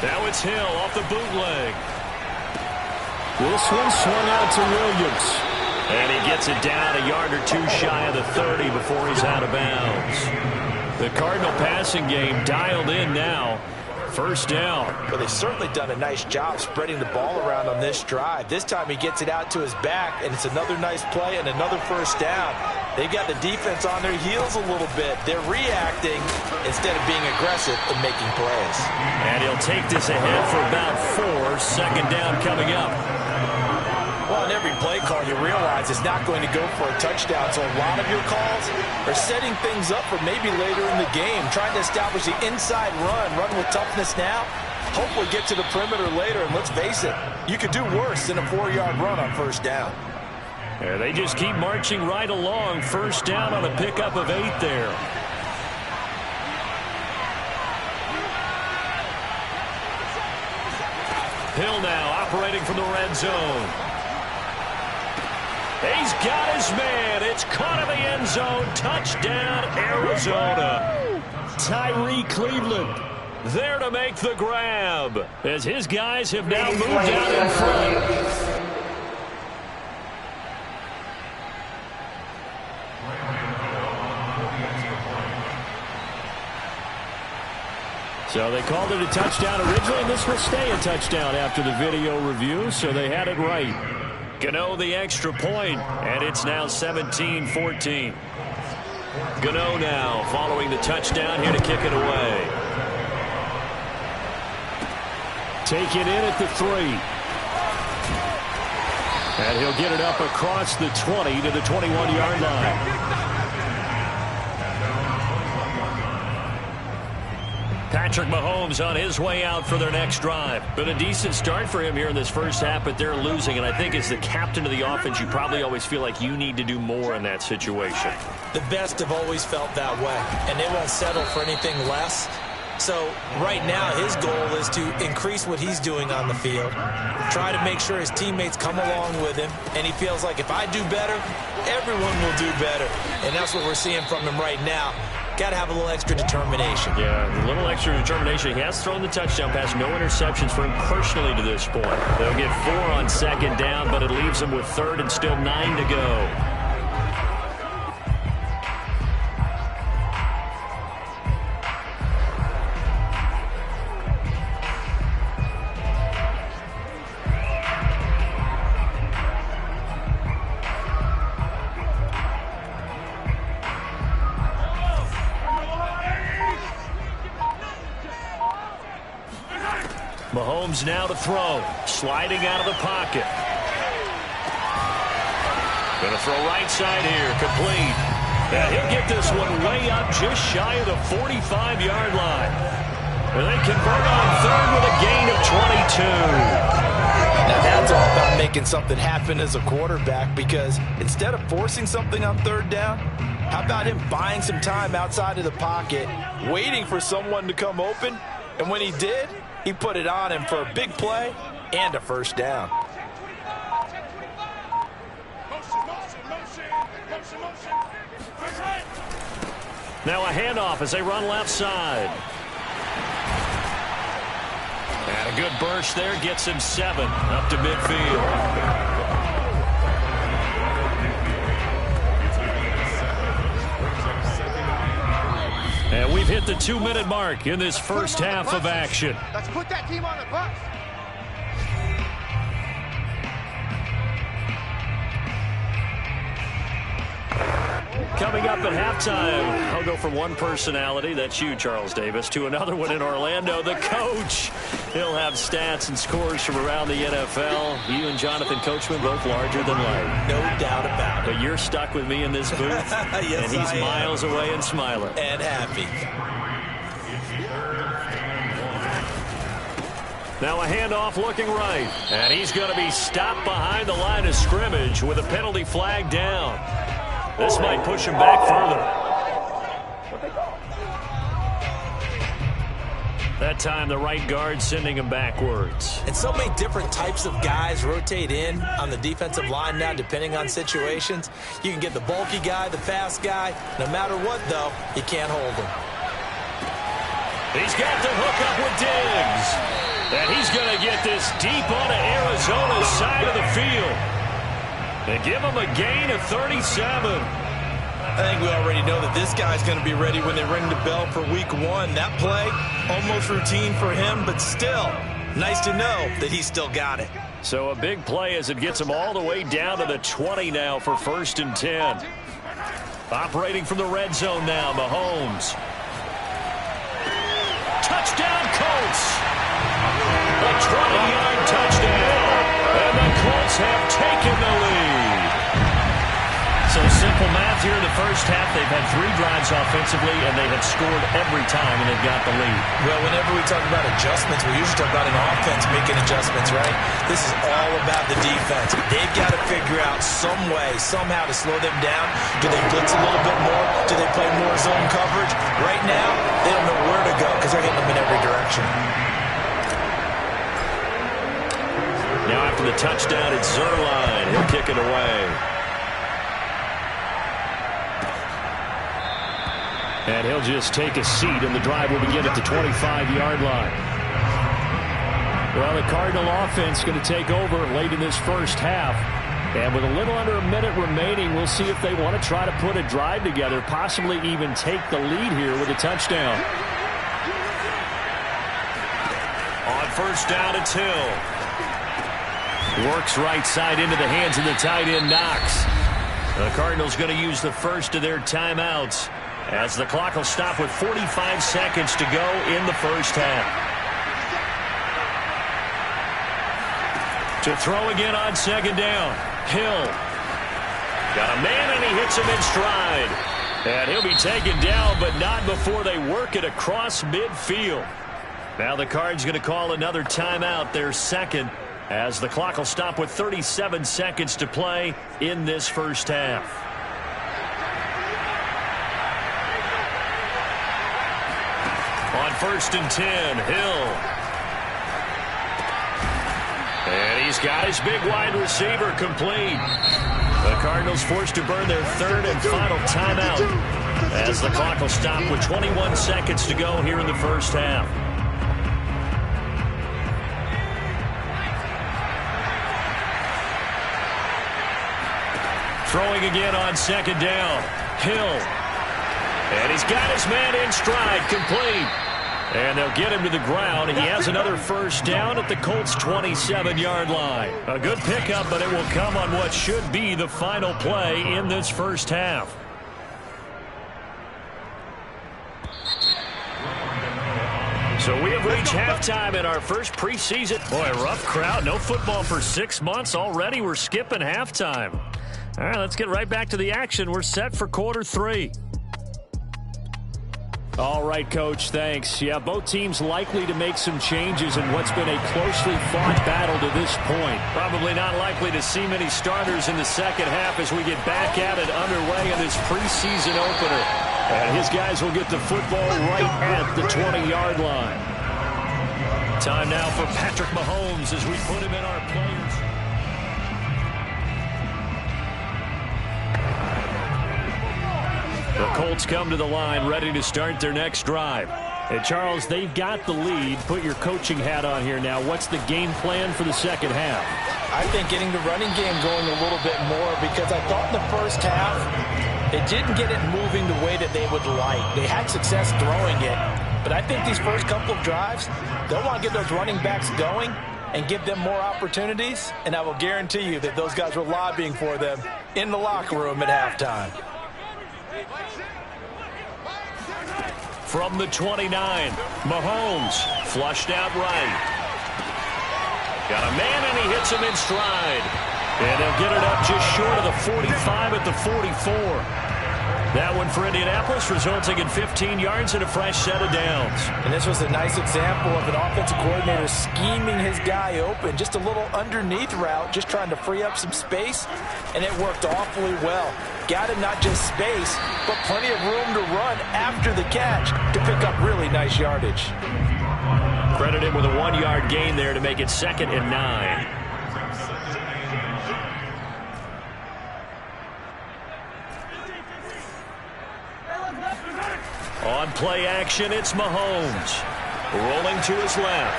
Now it's Hill off the bootleg. This one swung out to Williams. And he gets it down a yard or two shy of the 30 before he's out of bounds. The Cardinal passing game dialed in now. First down. Well, they've certainly done a nice job spreading the ball around on this drive. This time he gets it out to his back, and it's another nice play and another first down. They've got the defense on their heels a little bit. They're reacting instead of being aggressive and making plays. And he'll take this ahead for about 4. Second down coming up. Well, in every play call, you realize it's not going to go for a touchdown. So a lot of your calls are setting things up for maybe later in the game, trying to establish the inside run with toughness now. Hopefully get to the perimeter later, and let's face it, you could do worse than a 4-yard run on first down. Yeah, they just keep marching right along. First down on a pickup of 8 there. Hill now operating from the red zone. He's got his man. It's caught in the end zone. Touchdown, Arizona. Tyree Cleveland there to make the grab as his guys have now moved out in front. So they called it a touchdown originally, and this will stay a touchdown after the video review, so they had it right. Gano the extra point, and it's now 17-14. Gano now following the touchdown here to kick it away. Take it in at the 3. And he'll get it up across the 20 to the 21-yard line. Patrick Mahomes on his way out for their next drive. Been a decent start for him here in this first half, but they're losing. And I think as the captain of the offense, you probably always feel like you need to do more in that situation. The best have always felt that way, and they won't settle for anything less. So right now his goal is to increase what he's doing on the field, try to make sure his teammates come along with him, and he feels like if I do better, everyone will do better. And that's what we're seeing from him right now. Got to have a little extra determination. Yeah, a little extra determination. He has thrown the touchdown pass. No interceptions for him personally to this point. They'll get 4 on second down, but it leaves them with 3rd and still 9 to go. Mahomes now to throw. Sliding out of the pocket. Going to throw right side here. Complete. And he'll get this one way up just shy of the 45-yard line. And they convert on 3rd with a gain of 22. Now that's all about making something happen as a quarterback, because instead of forcing something on 3rd down, how about him buying some time outside of the pocket, waiting for someone to come open, and when he did, he put it on him for a big play and a first down. Now a handoff as they run left side. And a good burst there gets him 7 up to midfield. And we've hit the 2-minute mark in this first half of action. Let's put that team on the bus. Coming up at halftime, I'll go from one personality, that's you, Charles Davis, to another one in Orlando, the coach. He'll have stats and scores from around the NFL. You and Jonathan Coachman, both larger than life. No doubt about it. But you're stuck with me in this booth, yes, and he's miles away and smiling. And happy. Now a handoff looking right. And he's going to be stopped behind the line of scrimmage with a penalty flag down. This might push him back further. That time the right guard sending him backwards. And so many different types of guys rotate in on the defensive line now depending on situations. You can get the bulky guy, the fast guy. No matter what, though, you can't hold him. He's got the hook up with Diggs. And he's going to get this deep onto Arizona's side of the field. They give him a gain of 37. I think we already know that this guy's going to be ready when they ring the bell for week 1. That play, almost routine for him, but still, nice to know that he's still got it. So a big play as it gets him all the way down to the 20 now for 1st and 10. Operating from the red zone now, Mahomes. Touchdown, Colts! A 20-yard touchdown, and the Colts have taken the lead. So simple math here in the first half. They've had 3 drives offensively, and they have scored every time, and they've got the lead. Well, whenever we talk about adjustments, we usually talk about an offense making adjustments, right? This is all about the defense. They've got to figure out some way, somehow to slow them down. Do they blitz a little bit more? Do they play more zone coverage? Right now, they don't know where to go because they're hitting them in every direction. Now after the touchdown, it's Zerline. He'll kick it away. And he'll just take a seat, and the drive will begin at the 25-yard line. Well, the Cardinal offense going to take over late in this first half. And with a little under a minute remaining, we'll see if they want to try to put a drive together, possibly even take the lead here with a touchdown. On 1st down, it's Hill. Works right side into the hands of the tight end, Knox. The Cardinals going to use the first of their timeouts, as the clock will stop with 45 seconds to go in the first half. To throw again on 2nd down. Hill. Got a man, and he hits him in stride. And he'll be taken down, but not before they work it across midfield. Now the Cards going to call another timeout, their second, as the clock will stop with 37 seconds to play in this first half. On 1st and 10, Hill. And he's got his big wide receiver complete. The Cardinals forced to burn their 3rd and final timeout, as the clock will stop with 21 seconds to go here in the first half. Throwing again on 2nd down. Hill. And he's got his man in stride, complete. And they'll get him to the ground. He has another 1st down at the Colts' 27-yard line. A good pickup, but it will come on what should be the final play in this first half. So we have reached halftime in our first preseason. Boy, a rough crowd. No football for 6 months. Already we're skipping halftime. All right, let's get right back to the action. We're set for quarter 3. All right, Coach, thanks. Yeah, both teams likely to make some changes in what's been a closely fought battle to this point. Probably not likely to see many starters in the second half as we get back at it underway in this preseason opener. And his guys will get the football right at the 20-yard line. Time now for Patrick Mahomes as we put him in our players. The Colts come to the line ready to start their next drive. And Charles, they've got the lead. Put your coaching hat on here now. What's the game plan for the second half? I think getting the running game going a little bit more, because I thought in the first half it didn't get it moving the way that they would like. They had success throwing it, but I think these first couple of drives, they'll want to get those running backs going and give them more opportunities, and I will guarantee you that those guys were lobbying for them in the locker room at halftime. From the 29, Mahomes flushed out right. Got a man, and he hits him in stride. And they'll get it up just short of the 45 at the 44. That one for Indianapolis, resulting in 15 yards and a fresh set of downs. And this was a nice example of an offensive coordinator scheming his guy open. Just a little underneath route, just trying to free up some space, and it worked awfully well. Got him not just space, but plenty of room to run after the catch to pick up really nice yardage. Credit him with a 1-yard gain there to make it 2nd and 9. On play action, it's Mahomes. Rolling to his left.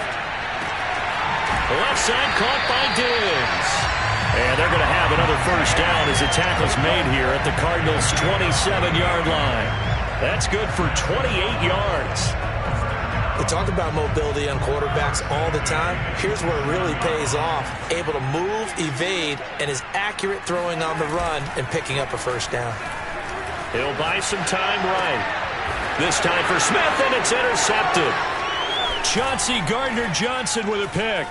Left side caught by Diggs. And they're going to have another first down as the tackle's made here at the Cardinals' 27-yard line. That's good for 28 yards. We talk about mobility on quarterbacks all the time. Here's where it really pays off. Able to move, evade, and is accurate throwing on the run and picking up a first down. He'll buy some time right. This time for Smith, and it's intercepted. Chauncey Gardner-Johnson with a pick.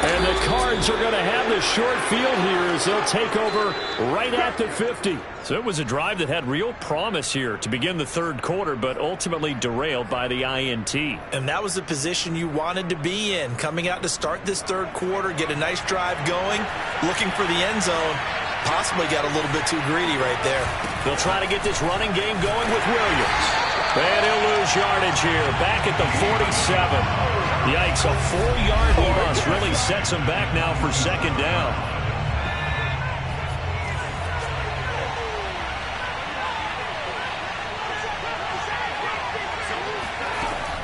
And the Cards are going to have the short field here as they'll take over right at the 50. So it was a drive that had real promise here to begin the third quarter, but ultimately derailed by the INT. And that was the position you wanted to be in. Coming out to start this third quarter, get a nice drive going, looking for the end zone. Possibly got a little bit too greedy right there. They'll try to get this running game going with Williams. And he'll lose yardage here, back at the 47. Yikes, a 4-yard loss really sets him back now for second down.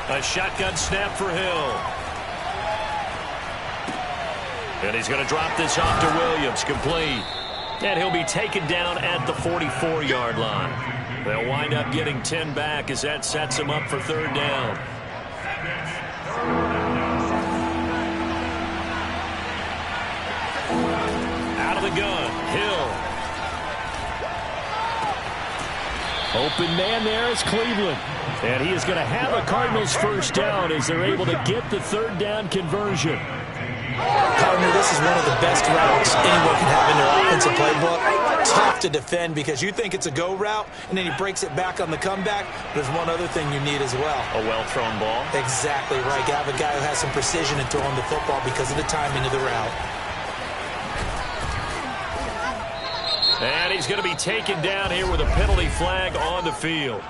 A shotgun snap for Hill. And he's going to drop this off to Williams, complete. And he'll be taken down at the 44-yard line. They'll wind up getting 10 back as that sets him up for third down. Out of the gun, Hill. Open man there is Cleveland. And he is going to have a Cardinals first down as they're able to get the third down conversion. Partner, this is one of the best routes anyone can have in their offensive playbook. Tough to defend because you think it's a go route, and then he breaks it back on the comeback. There's one other thing you need as well. A well-thrown ball? Exactly right. You have a guy who has some precision in throwing the football because of the timing of the route. And he's going to be taken down here with a penalty flag on the field.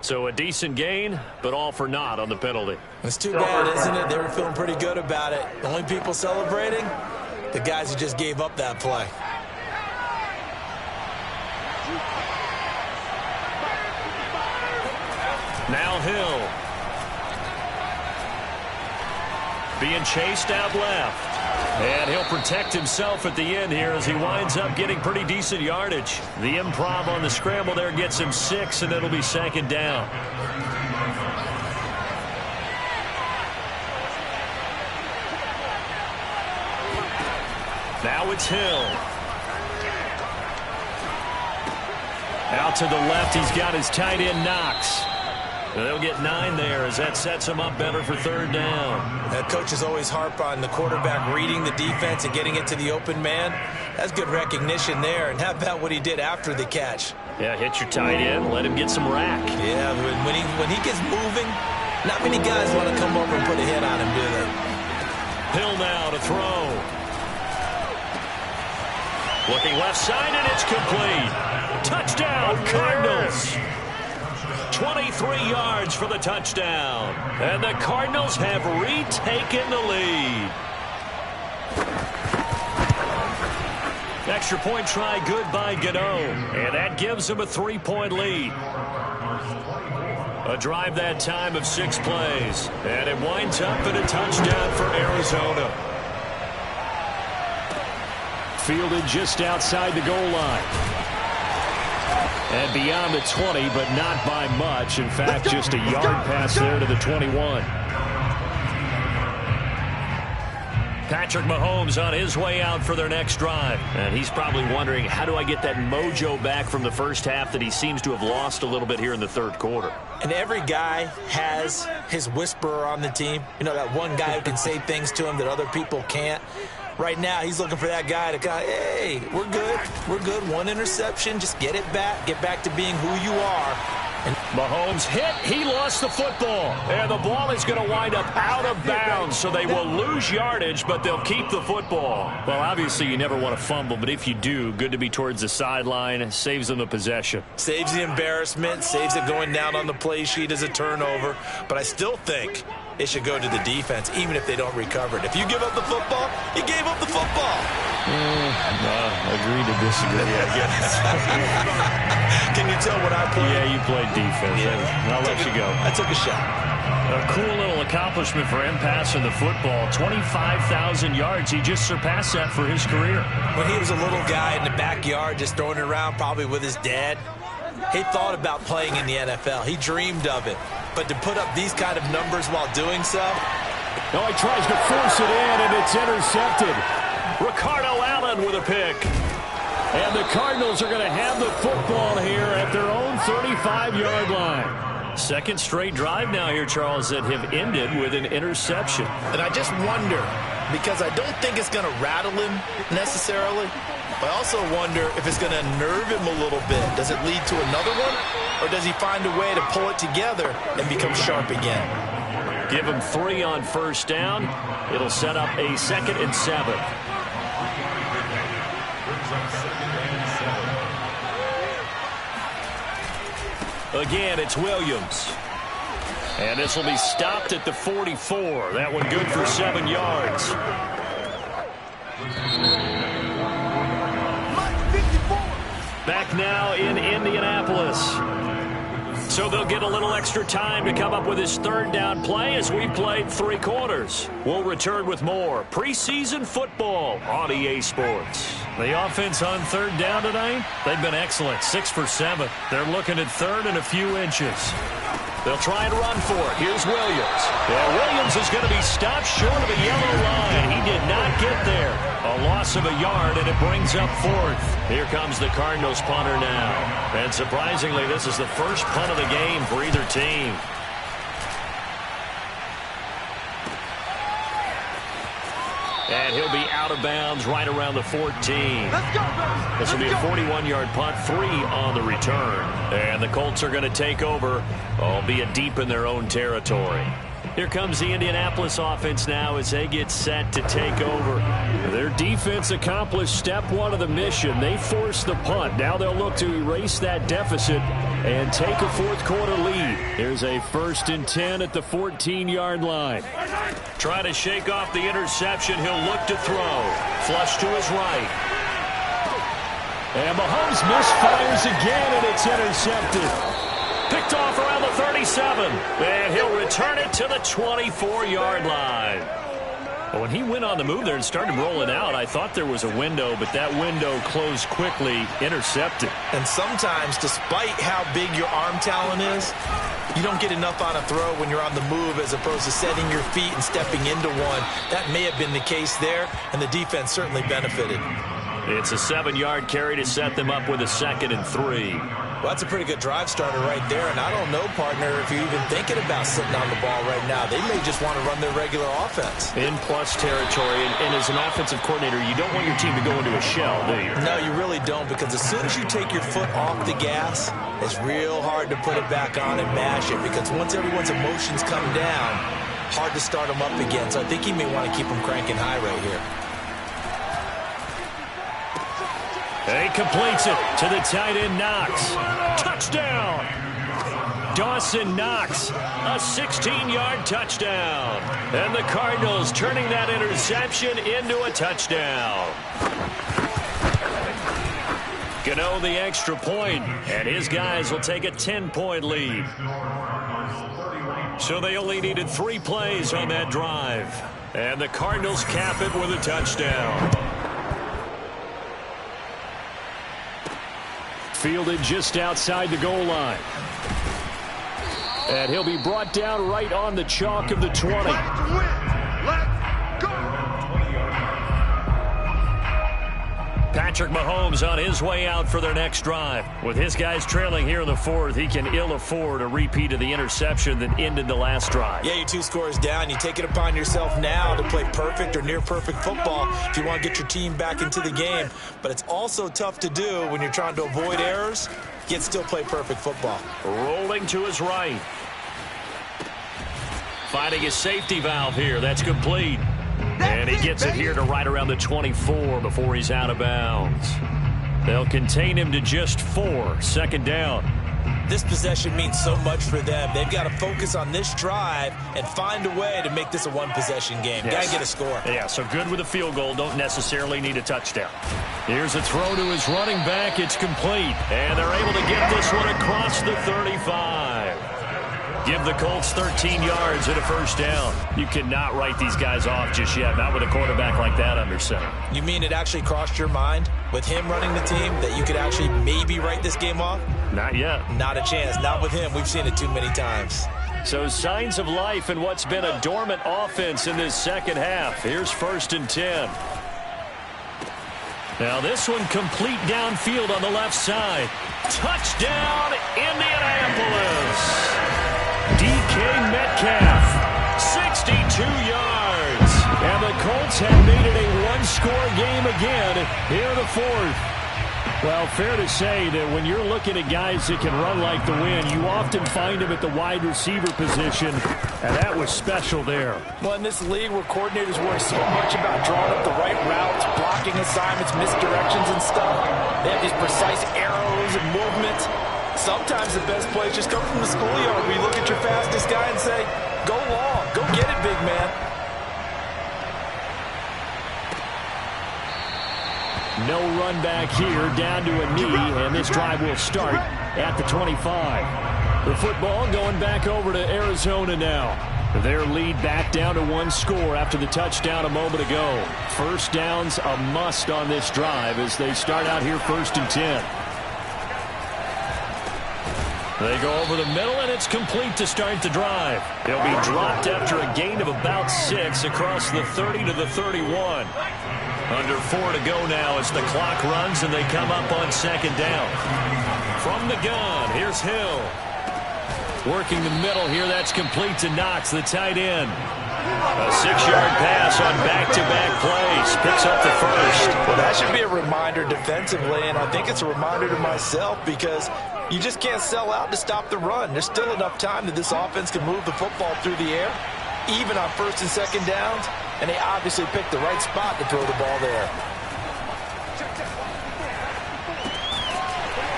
So a decent gain, but all for naught on the penalty. It's too bad, isn't it? They were feeling pretty good about it. The only people celebrating, the guys who just gave up that play. Now Hill. Being chased out left. And he'll protect himself at the end here as he winds up getting pretty decent yardage. The improv on the scramble there gets him 6, and it'll be second down. Now it's Hill. Out to the left, he's got his tight end Knox. They'll get 9 there as that sets him up better for third down. That coach is always harp on the quarterback reading the defense and getting it to the open man. That's good recognition there. And how about what he did after the catch? Yeah, hit your tight end, let him get some rack. Yeah, when he gets moving, not many guys want to come over and put a hit on him, do they? Hill now to throw. Looking left side, and it's complete. Touchdown, Cardinals. 23 yards for the touchdown. And the Cardinals have retaken the lead. Extra point try good by Gano. And that gives them a 3-point lead. A drive that time of 6 plays. And it winds up in a touchdown for Arizona. Fielded just outside the goal line. And beyond the 20, but not by much. In fact, just a yard pass there to the 21. Patrick Mahomes on his way out for their next drive. And he's probably wondering, how do I get that mojo back from the first half that he seems to have lost a little bit here in the third quarter? And every guy has his whisperer on the team. You know, that one guy who can say things to him that other people can't. Right now, he's looking for that guy to go, hey, we're good. We're good. 1 interception. Just get it back. Get back to being who you are. And Mahomes hit. He lost the football. And the ball is going to wind up out of bounds, so they will lose yardage, but they'll keep the football. Well, obviously, you never want to fumble, but if you do, good to be towards the sideline. Saves them the possession. Saves the embarrassment. Saves it going down on the play sheet as a turnover. But I still think it should go to the defense, even if they don't recover it. If you give up the football, you gave up the football. Agree to disagree, I guess. Can you tell what I played? Yeah, you played defense. Yeah. I'll let you go. I took a shot. A cool little accomplishment for him passing the football. 25,000 yards. He just surpassed that for his career. When he was a little guy in the backyard just throwing it around probably with his dad, he thought about playing in the NFL. He dreamed of it. But to put up these kind of numbers while doing so. Oh, he tries to force it in, and it's intercepted. Ricardo Allen with a pick. And the Cardinals are going to have the football here at their own 35-yard line. Second straight drive now here, Charles, that have ended with an interception. And I just wonder, because I don't think it's going to rattle him necessarily. I also wonder if it's going to nerve him a little bit. Does it lead to another one? Or does he find a way to pull it together and become sharp again? Give him 3 on first down. It'll set up a 2nd and 7. Again, it's Williams. And this will be stopped at the 44. That one good for 7 yards. Back now in Indianapolis. So they'll get a little extra time to come up with his 3rd down play as we played 3 quarters. We'll return with more preseason football on EA Sports. The offense on 3rd down tonight, they've been excellent, 6 for 7. They're looking at 3rd and a few inches. They'll try and run for it. Here's Williams. Yeah, Williams is going to be stopped short of the yellow line. He did not get there. A loss of a yard, and it brings up 4th. Here comes the Cardinals punter now. And surprisingly, this is the first punt of the game for either team. And he'll be out of bounds right around the 14. This will be a 41-yard punt, 3 on the return. And the Colts are going to take over, albeit deep in their own territory. Here comes the Indianapolis offense now as they get set to take over. Their defense accomplished step 1 of the mission. They forced the punt. Now they'll look to erase that deficit and take a 4th quarter lead. Here's a 1st and 10 at the 14-yard line. Try to shake off the interception. He'll look to throw. Flush to his right. And Mahomes misfires again, and it's intercepted. Picked off around the 37. And he'll return it to the 24-yard line. When he went on the move there and started rolling out, I thought there was a window, but that window closed quickly, intercepted. And sometimes, despite how big your arm talent is, you don't get enough on a throw when you're on the move as opposed to setting your feet and stepping into one. That may have been the case there, and the defense certainly benefited. It's a 7-yard carry to set them up with a 2nd and 3. Well, that's a pretty good drive starter right there, and I don't know, partner, if you're even thinking about sitting on the ball right now. They may just want to run their regular offense. In plus territory, and as an offensive coordinator, you don't want your team to go into a shell, do you? No, you really don't, because as soon as you take your foot off the gas, it's real hard to put it back on and mash it, because once everyone's emotions come down, hard to start them up again. So I think he may want to keep them cranking high right here. He completes it to the tight end, Knox. Touchdown! Dawson Knox, a 16-yard touchdown. And the Cardinals turning that interception into a touchdown. Gano the extra point, and his guys will take a 10-point lead. So they only needed 3 plays on that drive. And the Cardinals cap it with a touchdown. Fielded just outside the goal line. And he'll be brought down right on the chalk of the 20. Patrick Mahomes on his way out for their next drive. With his guys trailing here in the 4th, he can ill afford a repeat of the interception that ended the last drive. Yeah, you're 2 scores down. You take it upon yourself now to play perfect or near perfect football if you want to get your team back into the game. But it's also tough to do when you're trying to avoid errors, yet still play perfect football. Rolling to his right. Finding a safety valve here. That's complete. And he gets it here to right around the 24 before he's out of bounds. They'll contain him to just 4. 2nd down. This possession means so much for them. They've got to focus on this drive and find a way to make this a one-possession game. Yes. Got to get a score. Yeah, so good with a field goal. Don't necessarily need a touchdown. Here's a throw to his running back. It's complete. And they're able to get this one across the 35. Give the Colts 13 yards and a first down. You cannot write these guys off just yet, not with a quarterback like that under center. You mean it actually crossed your mind with him running the team that you could actually maybe write this game off? Not yet. Not a chance. Not with him. We've seen it too many times. So signs of life in what's been a dormant offense in this second half. Here's 1st and 10. Now this one complete downfield on the left side. Touchdown, Indianapolis. DK Metcalf, 62 yards. And the Colts have made it a one-score game again here in the 4th. Well, fair to say that when you're looking at guys that can run like the wind, you often find them at the wide receiver position, and that was special there. Well, in this league where coordinators worry so much about drawing up the right routes, blocking assignments, misdirections and stuff, they have these precise arrows and movements. Sometimes the best plays just come from the schoolyard where you look at your fastest guy and say, go long, go get it, big man. No run back here, down to a knee, and this drive will start at the 25. The football going back over to Arizona now. Their lead back down to 1 score after the touchdown a moment ago. First down's a must on this drive as they start out here 1st and 10. They go over the middle, and it's complete to start the drive. He'll be dropped after a gain of about 6 across the 30 to the 31. Under 4 to go now as the clock runs and they come up on 2nd down. From the gun, here's Hill. Working the middle here, that's complete to Knox, the tight end. A 6-yard pass on back-to-back plays. Picks up the first. Well, that should be a reminder defensively, and I think it's a reminder to myself because you just can't sell out to stop the run. There's still enough time that this offense can move the football through the air, even on 1st and 2nd downs, and they obviously picked the right spot to throw the ball there.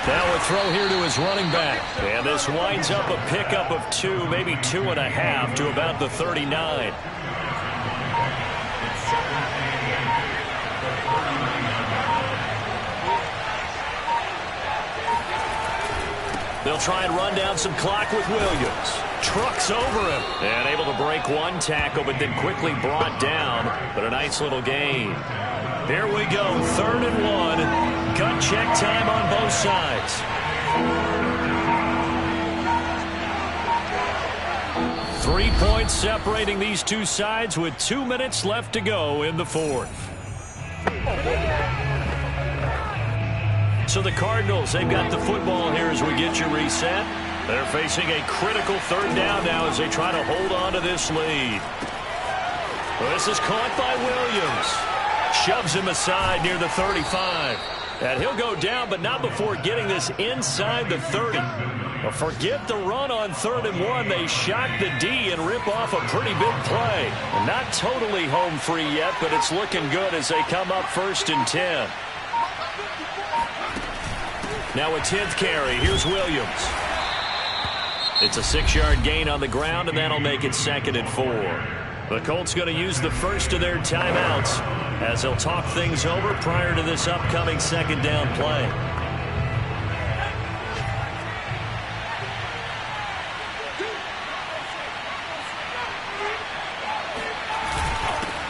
Now a throw here to his running back. And this winds up a pickup of 2, maybe 2.5 to about the 39. They'll try and run down some clock with Williams. Trucks over him. And able to break one tackle, but then quickly brought down. But a nice little gain. Here we go, 3rd and 1. Gut check time on both sides. 3 points separating these two sides with 2 minutes left to go in the 4th. So the Cardinals, they've got the football here as we get you reset. They're facing a critical 3rd down now as they try to hold on to this lead. Well, this is caught by Williams. Shoves him aside near the 35. And he'll go down, but not before getting this inside the 30. Well, forget the run on 3rd and 1. They shock the D and rip off a pretty big play. And not totally home free yet, but it's looking good as they come up 1st and 10. Now a 10th carry. Here's Williams. It's a 6-yard gain on the ground, and that'll make it 2nd and 4. The Colts going to use the first of their timeouts as they'll talk things over prior to this upcoming 2nd down play.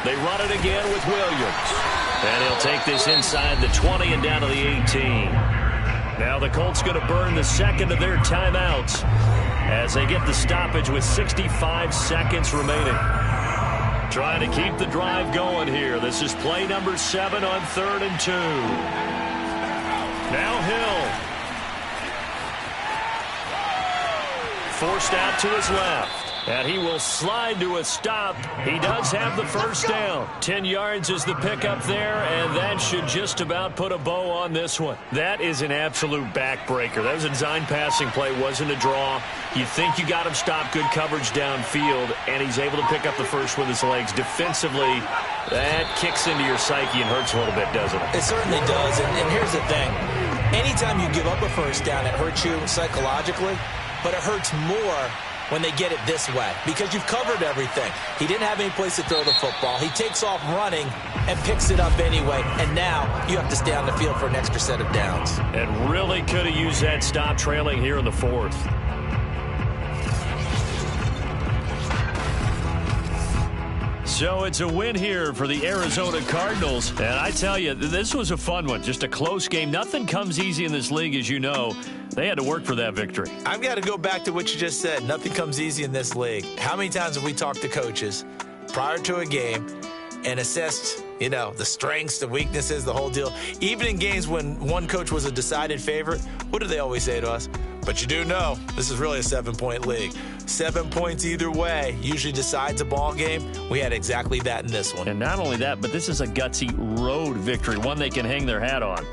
They run it again with Williams. And he'll take this inside the 20 and down to the 18. Now the Colts going to burn the 2nd of their timeouts as they get the stoppage with 65 seconds remaining. Trying to keep the drive going here. This is play number 7 on 3rd and 2. Now Hill. Forced out to his left. And he will slide to a stop. He does have the first down. 10 yards is the pickup there, and that should just about put a bow on this one. That is an absolute backbreaker. That was a design passing play, wasn't a draw. You think you got him stopped, good coverage downfield, and he's able to pick up the first with his legs. Defensively, that kicks into your psyche and hurts a little bit, doesn't it? It certainly does, and here's the thing. Anytime you give up a first down, it hurts you psychologically, but it hurts more when they get it this way because you've covered everything. He didn't have any place to throw the football. He takes off running and picks it up anyway, and now you have to stay on the field for an extra set of downs. And really could have used that stop trailing here in the fourth. So it's a win here for the Arizona Cardinals. And I tell you, this was a fun one. Just a close game. Nothing comes easy in this league, as you know. They had to work for that victory. I've got to go back to what you just said. Nothing comes easy in this league. How many times have we talked to coaches prior to a game and assessed, the strengths, the weaknesses, the whole deal? Even in games when one coach was a decided favorite, what do they always say to us? But you do know this is really a 7-point league. 7 points either way usually decides a ball game. We had exactly that in this one. And not only that, but this is a gutsy road victory, one they can hang their hat on.